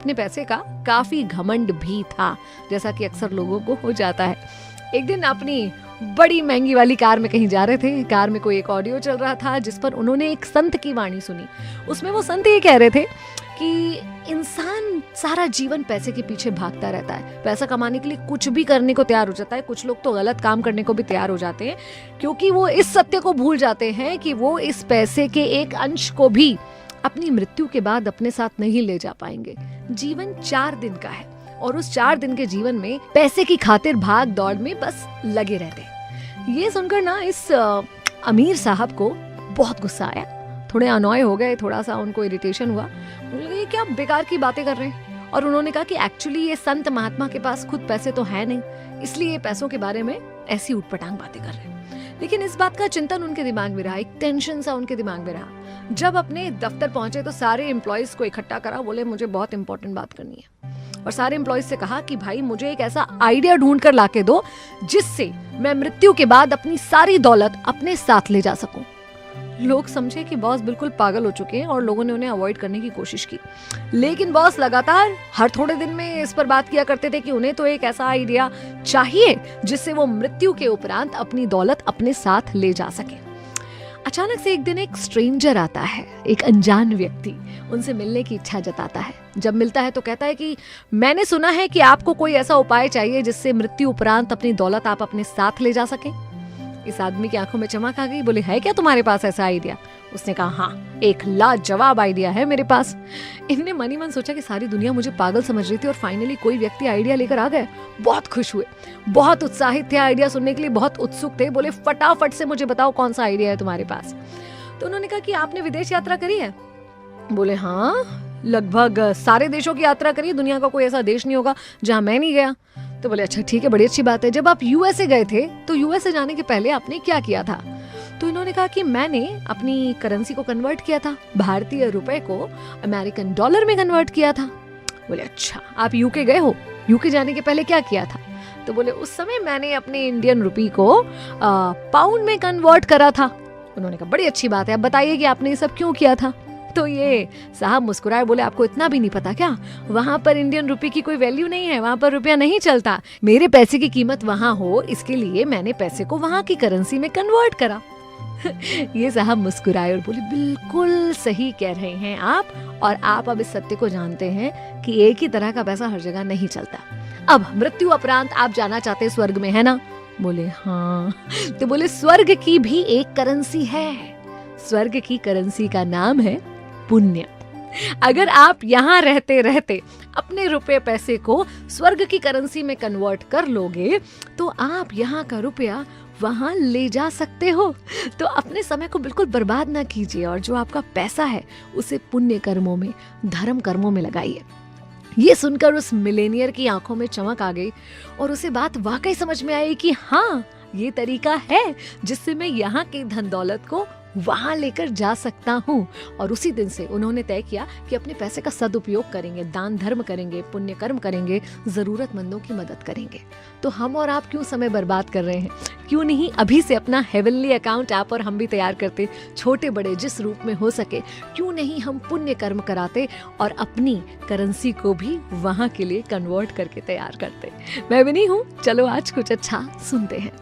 अपने पैसे का काफी घमंड भी था, जैसा कि अक्सर लोगों को हो जाता है। एक दिन अपनी बड़ी महंगी वाली कार में कहीं जा रहे थे। कार में कोई एक ऑडियो चल रहा था जिस पर उन्होंने एक संत की वाणी सुनी। उसमें वो संत ये कह रहे थे कि इंसान सारा जीवन पैसे के पीछे भागता रहता है, पैसा कमाने के लिए कुछ भी करने को तैयार हो जाता है। कुछ लोग तो गलत काम करने को भी तैयार हो जाते हैं, क्योंकि वो इस सत्य को भूल जाते हैं कि वो इस पैसे के एक अंश को भी अपनी मृत्यु के बाद अपने साथ नहीं ले जा पाएंगे। जीवन 4 दिन का है और उस 4 दिन के जीवन में पैसे की खातिर भाग दौड़ में बस लगे रहते। ये सुनकर ना इस अमीर साहब को बहुत गुस्सा आया, थोड़े अनॉय हो गए, थोड़ा सा उनको इरिटेशन हुआ। ये क्या बेकार की बातें कर रहे हैं। और उन्होंने कहा कि एक्चुअली ये संत महात्मा के पास खुद पैसे तो है नहीं, इसलिए पैसों के बारे में ऐसी उटपटांग बातें कर रहे हैं। लेकिन इस बात का चिंतन उनके दिमाग में रहा, एक टेंशन सा उनके दिमाग में रहा। जब अपने दफ्तर पहुंचे तो सारे एम्प्लॉयज को इकट्ठा करा, बोले मुझे बहुत इंपॉर्टेंट बात करनी है। और सारे एम्प्लॉयज से कहा कि भाई मुझे एक ऐसा आइडिया ढूंढ कर लाके दो जिससे मैं मृत्यु के बाद अपनी सारी दौलत अपने साथ ले जा सकूं। लोग समझे कि बॉस बिल्कुल पागल हो चुके हैं और लोगों ने उन्हें अवॉइड करने की कोशिश की। लेकिन बॉस लगातार हर थोड़े दिन में इस पर बात किया करते थे कि उन्हें तो एक ऐसा आइडिया चाहिए जिससे वो मृत्यु के उपरांत अपनी दौलत अपने साथ ले जा सके। अचानक से एक दिन एक स्ट्रेंजर आता है, एक अनजान व्यक्ति उनसे मिलने की इच्छा जताता है। जब मिलता है तो कहता है कि मैंने सुना है कि आपको कोई ऐसा उपाय चाहिए जिससे मृत्यु उपरांत अपनी दौलत आप अपने साथ ले जा सके। इस आदमी की आंखों में चमक आ गई, बोले है क्या तुम्हारे पास ऐसा आइडिया? उसने कहा हाँ, एक लाजवाब आइडिया है मेरे पास। इनने मन ही मन सोचा कि सारी दुनिया मुझे पागल समझ रही थी और फाइनली कोई व्यक्ति आइडिया लेकर आ गए। बहुत खुश हुए, बहुत उत्साहित थे, आइडिया सुनने के लिए बहुत उत्सुक थे। बोले फटाफट से मुझे बताओ कौन सा आइडिया है तुम्हारे पास। तो उन्होंने कहा कि आपने विदेश यात्रा करी है? बोले हाँ, लगभग सारे देशों की यात्रा करी, दुनिया का कोई ऐसा देश नहीं होगा जहां मैं नहीं गया। तो बोले अच्छा ठीक है, बड़ी अच्छी बात है। जब आप यूएसए गए थे तो यूएसए जाने के पहले आपने क्या किया था? तो इन्होंने कहा कि मैंने अपनी करेंसी को कन्वर्ट किया था, भारतीय रुपए को अमेरिकन डॉलर में कन्वर्ट किया था। बोले अच्छा, आप यूके गए हो, यूके जाने के पहले क्या किया था? तो बोले उस समय मैंने अपने इंडियन रुपी को पाउंड में कन्वर्ट करा था। उन्होंने कहा बड़ी अच्छी बात है, अब बताइए कि आपने ये सब क्यों किया था? तो ये साहब मुस्कुराए, बोले आपको इतना भी नहीं पता क्या? वहां पर इंडियन रुपए की कोई वैल्यू नहीं है, वहां पर रुपया नहीं चलता। मेरे पैसे की कीमत वहां हो इसके लिए मैंने पैसे को वहां की करेंसी में कन्वर्ट करा। ये साहब मुस्कुराए और बोले बिल्कुल सही कह रहे हैं आप, और आप अब इस सत्य को जानते हैं कि एक ही तरह का पैसा हर जगह नहीं चलता। अब मृत्यु उपरांत आप जाना चाहते स्वर्ग में, है ना? बोले हाँ। तो बोले स्वर्ग की भी एक करेंसी है, स्वर्ग की करेंसी का नाम है पुण्य। अगर आप यहाँ रहते रहते अपने रुपए पैसे को स्वर्ग की करेंसी में कन्वर्ट कर लोगे तो आप यहाँ का रुपया वहां ले जा सकते हो। तो अपने समय को बिल्कुल बर्बाद ना कीजिए और जो आपका पैसा है उसे पुण्य कर्मों में, धर्म कर्मों में लगाइए। ये सुनकर उस मिलेनियर की आंखों में चमक आ गई और उसे बात वाकई समझ में आई कि हाँ, ये तरीका है जिससे मैं यहाँ की धन दौलत को वहां लेकर जा सकता हूँ। और उसी दिन से उन्होंने तय किया कि अपने पैसे का सदुपयोग करेंगे, दान धर्म करेंगे, पुण्य कर्म करेंगे, जरूरतमंदों की मदद करेंगे। तो हम और आप क्यों समय बर्बाद कर रहे हैं? क्यों नहीं अभी से अपना हेवनली अकाउंट आप और हम भी तैयार करते, छोटे बड़े जिस रूप में हो सके। क्यों नहीं हम पुण्य कर्म कराते और अपनी करेंसी को भी वहां के लिए कन्वर्ट करके तैयार करते। मैं भी नहीं हूँ, चलो आज कुछ अच्छा सुनते हैं।